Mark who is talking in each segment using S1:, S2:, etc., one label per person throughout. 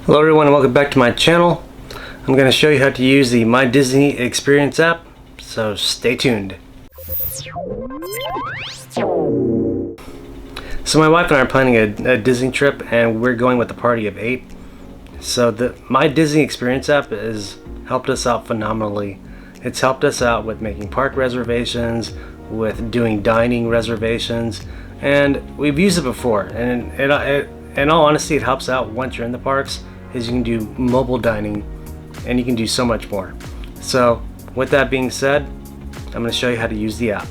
S1: Hello everyone and welcome back to my channel. I'm going to show you how to use the My Disney Experience app, so stay tuned. So my wife and I are planning a Disney trip and we're going with a party of 8. So the My Disney Experience app has helped us out phenomenally. It's helped us out with making park reservations, with doing dining reservations, and we've used it before, and in all honesty it helps out once you're in the parks, is you can do mobile dining and you can do so much more. So with that being said, I'm going to show you how to use the app.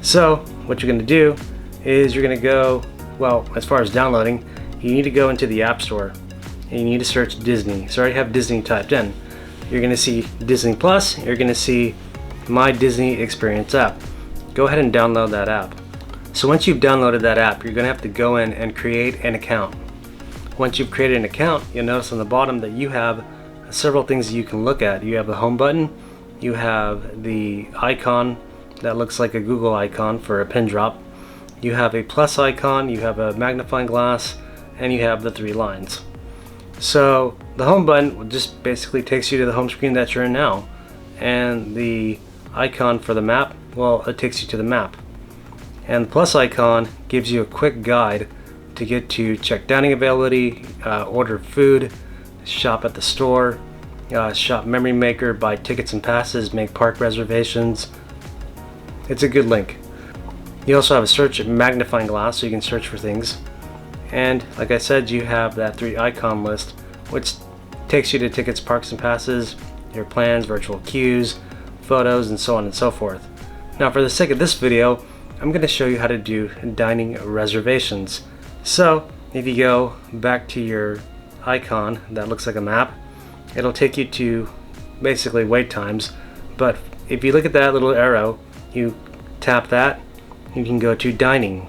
S1: So what you're going to do is you're going to go, well, as far as downloading, you need to go into the App Store and you need to search Disney. So I already have Disney typed in. You're going to see Disney Plus, you're going to see My Disney Experience app. Go ahead and download that app. So once you've downloaded that app, you're going to have to go in and create an account. Once you've created an account, you'll notice on the bottom that you have several things that you can look at. You have the home button, you have the icon that looks like a Google icon for a pin drop, you have a plus icon, you have a magnifying glass, and you have the 3 lines. So the home button just basically takes you to the home screen that you're in now, and the icon for the map, well, it takes you to the map. And the plus icon gives you a quick guide to get to check dining availability, order food, shop at the store, shop memory maker, buy tickets and passes, make park reservations. It's a good link. You also have a search magnifying glass so you can search for things. And like I said, you have that 3 icon list, which takes you to tickets, parks and passes, your plans, virtual queues, photos, and so on and so forth. Now for the sake of this video, I'm going to show you how to do dining reservations. So if you go back to your icon that looks like a map, it'll take you to basically wait times. But if you look at that little arrow, you tap that, you can go to dining.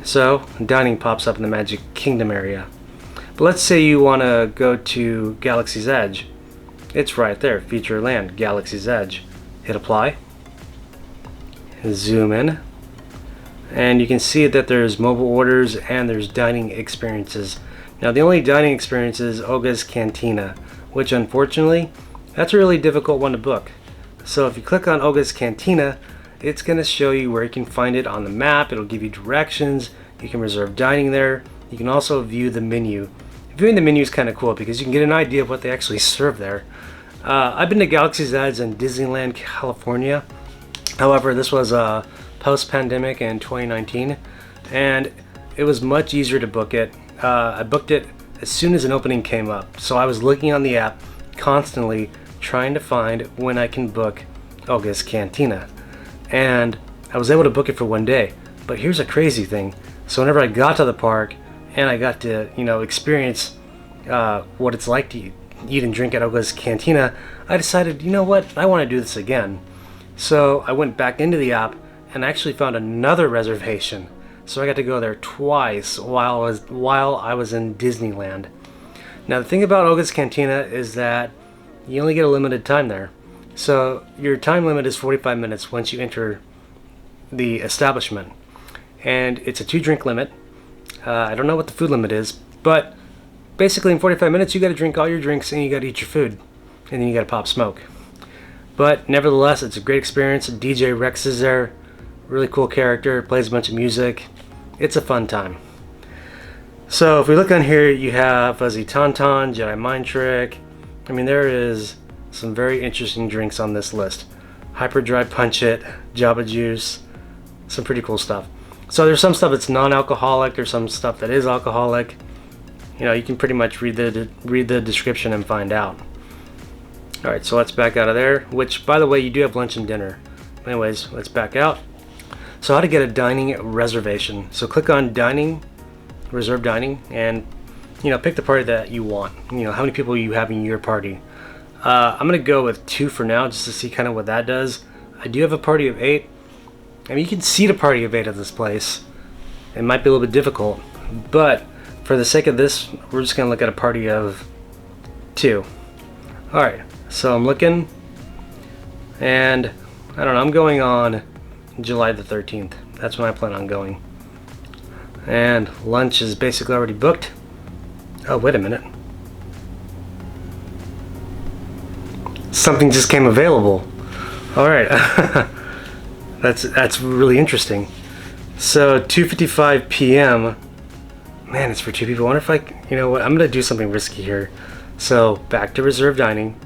S1: So dining pops up in the Magic Kingdom area. But let's say you want to go to Galaxy's Edge. It's right there, Feature Land, Galaxy's Edge. Hit apply. Zoom in. And you can see that there's mobile orders and there's dining experiences. Now the only dining experience is Oga's Cantina, which unfortunately, that's a really difficult one to book. So if you click on Oga's Cantina, it's going to show you where you can find it on the map. It'll give you directions. You can reserve dining there. You can also view the menu. Viewing the menu is kind of cool because you can get an idea of what they actually serve there. I've been to Galaxy's Edge in Disneyland, California. However, this was post-pandemic in 2019, and it was much easier to book it. I booked it as soon as an opening came up, so I was looking on the app constantly trying to find when I can book Oga's Cantina, and I was able to book it for one day. But here's a crazy thing. So whenever I got to the park and I got to experience what it's like to eat and drink at Oga's Cantina, I decided, you know what, I want to do this again. So I went back into the app and actually found another reservation. So I got to go there twice while I was in Disneyland. Now the thing about Oga's Cantina is that you only get a limited time there. So your time limit is 45 minutes once you enter the establishment. And it's a 2-drink limit. I don't know what the food limit is, but basically in 45 minutes you got to drink all your drinks and you got to eat your food. And then you got to pop smoke. But nevertheless, it's a great experience. DJ Rex is there. Really cool character, plays a bunch of music. It's a fun time. So if we look on here, you have Fuzzy Tauntaun, Jedi Mind Trick. I mean, there is some very interesting drinks on this list. Hyperdry Punch It, Jamba Juice, some pretty cool stuff. So there's some stuff that's non-alcoholic, there's some stuff that is alcoholic. You can pretty much read the description and find out. Alright, so let's back out of there, which, by the way, you do have lunch and dinner. Anyways, let's back out. So how to get a dining reservation. So click on dining, reserve dining, and pick the party that you want. How many people you have in your party. I'm going to go with 2 for now, just to see kind of what that does. I do have a party of 8. I mean, you can seat a party of 8 at this place. It might be a little bit difficult, but for the sake of this, we're just going to look at a party of 2. Alright. So I'm looking, and I don't know, I'm going on July the 13th. That's when I plan on going. And lunch is basically already booked. Oh, wait a minute. Something just came available. All right. That's really interesting. So 2:55 p.m. Man, it's for 2 people. I wonder if you know what? I'm gonna do something risky here. So back to reserve dining.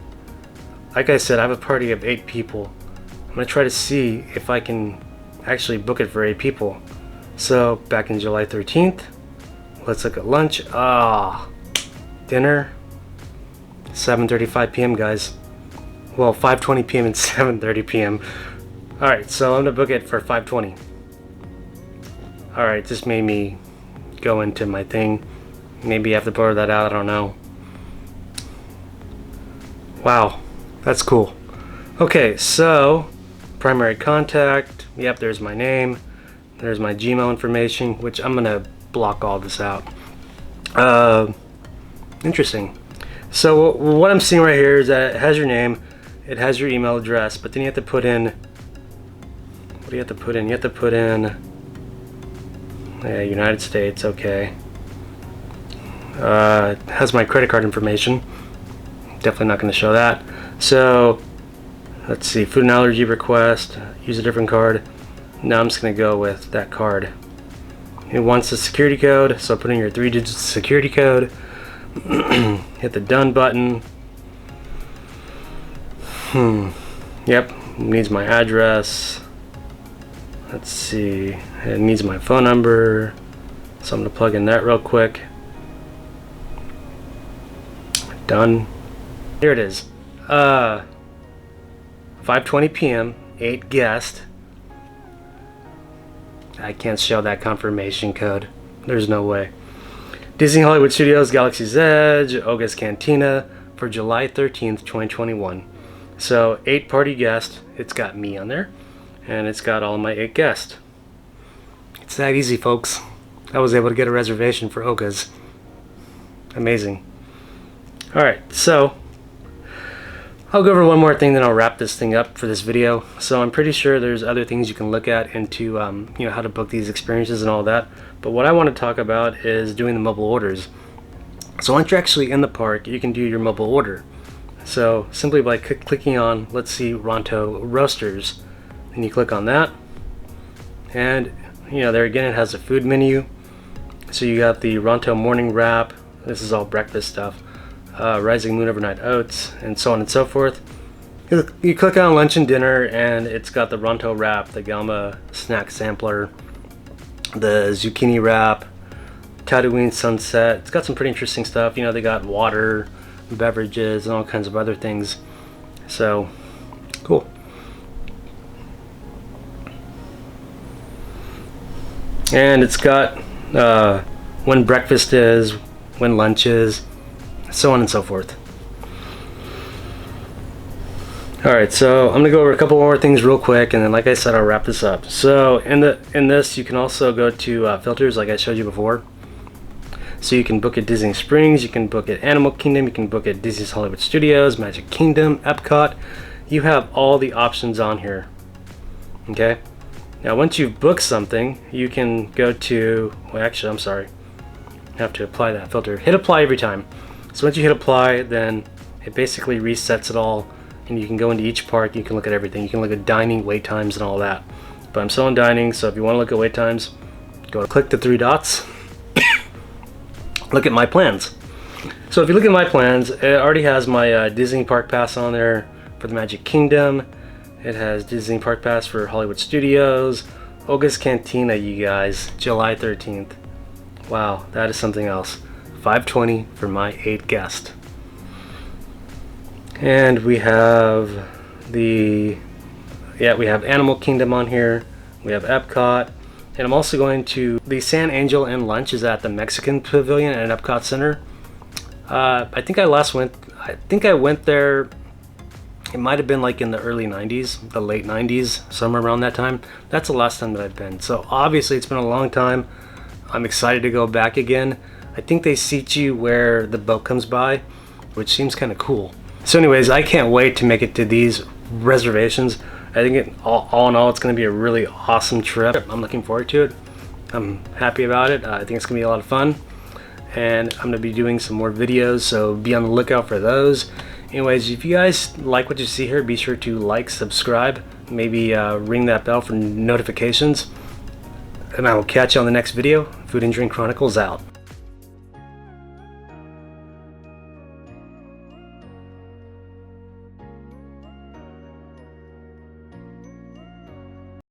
S1: Like I said, I have a party of 8 people. I'm gonna try to see if I can actually book it for 8 people. So back in July 13th, let's look at lunch. Dinner, 7:35 p.m. guys. Well, 5:20 p.m. and 7:30 p.m. All right, so I'm gonna book it for 5:20. All right, this made me go into my thing. Maybe I have to blur that out. I don't know. Wow, that's cool. Okay, so primary contact. Yep, there's my name. There's my Gmail information, which I'm gonna block all this out. Interesting. So what I'm seeing right here is that it has your name, it has your email address, but then you have to put in, what do you have to put in? You have to put in, yeah, United States, okay. It has my credit card information. Definitely not going to show that. So let's see, food and allergy request, use a different card. Now I'm just going to go with that card. It wants the security code, so put in your 3-digit security code. Hit the done button. Yep, needs my address. Let's see, it needs my phone number, so I'm gonna plug in that real quick. Done. Here it is. 5:20 p.m. 8 guests. I can't show that confirmation code. There's no way. Disney Hollywood Studios, Galaxy's Edge, Oga's Cantina for July 13th, 2021. So 8 party guests. It's got me on there, and it's got all my 8 guests. It's that easy, folks. I was able to get a reservation for Oga's. Amazing. Alright, so I'll go over one more thing, then I'll wrap this thing up for this video. So I'm pretty sure there's other things you can look at into you know, how to book these experiences and all that. But what I want to talk about is doing the mobile orders. So once you're actually in the park, you can do your mobile order. So simply by clicking on, let's see, Ronto Roasters, and you click on that, and you know, there again it has a food menu. So you got the Ronto morning wrap. This is all breakfast stuff. Rising Moon overnight oats, and so on and so forth. You click on lunch and dinner, and it's got the Ronto wrap, the Galma snack sampler, the zucchini wrap, Tatooine sunset. It's got some pretty interesting stuff. You know, they got water, beverages, and all kinds of other things. So cool. And it's got when breakfast is, when lunch is, so on and so forth. Alright, so I'm gonna go over a couple more things real quick, and then like I said, I'll wrap this up. So in this you can also go to filters like I showed you before. So you can book at Disney Springs, you can book at Animal Kingdom, you can book at Disney's Hollywood Studios, Magic Kingdom, Epcot. You have all the options on here. Okay? Now once you've booked something, you can go to, well actually I'm sorry, I have to apply that filter. Hit apply every time. So once you hit apply, then it basically resets it all, and you can go into each park, you can look at everything. You can look at dining, wait times, and all that. But I'm still on dining, so if you want to look at wait times, go to click the 3 dots, look at my plans. So if you look at my plans, it already has my Disney Park Pass on there for the Magic Kingdom. It has Disney Park Pass for Hollywood Studios, Oga's Cantina, you guys, July 13th. Wow, that is something else. 5:20 for my 8 guests. And we have we have Animal Kingdom on here. We have Epcot. And I'm also going to the San Angel and lunch is at the Mexican Pavilion at Epcot Center. I think I went there. It might have been like in the early 90s, the late 90s, somewhere around that time. That's the last time that I've been. So obviously it's been a long time. I'm excited to go back again. I think they seat you where the boat comes by, which seems kind of cool. So anyways, I can't wait to make it to these reservations. I think all in all, it's going to be a really awesome trip. I'm looking forward to it. I'm happy about it. I think it's going to be a lot of fun. and I'm going to be doing some more videos, so be on the lookout for those. Anyways, if you guys like what you see here, be sure to like, subscribe, maybe ring that bell for notifications, and I will catch you on the next video. Food and Drink Chronicles out.